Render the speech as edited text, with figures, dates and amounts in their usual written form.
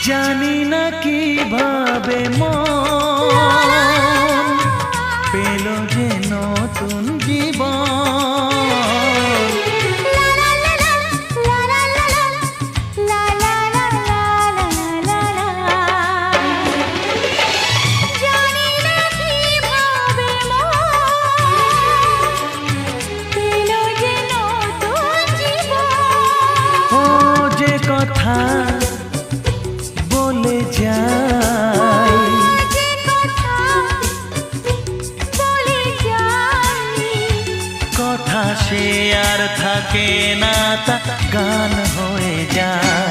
জানি না কিভাবে মন পেল যে নতুন জীবন। ও যে কথা বলে যাই, কথা সে আর থাকে না, তা গান হয়ে যায়।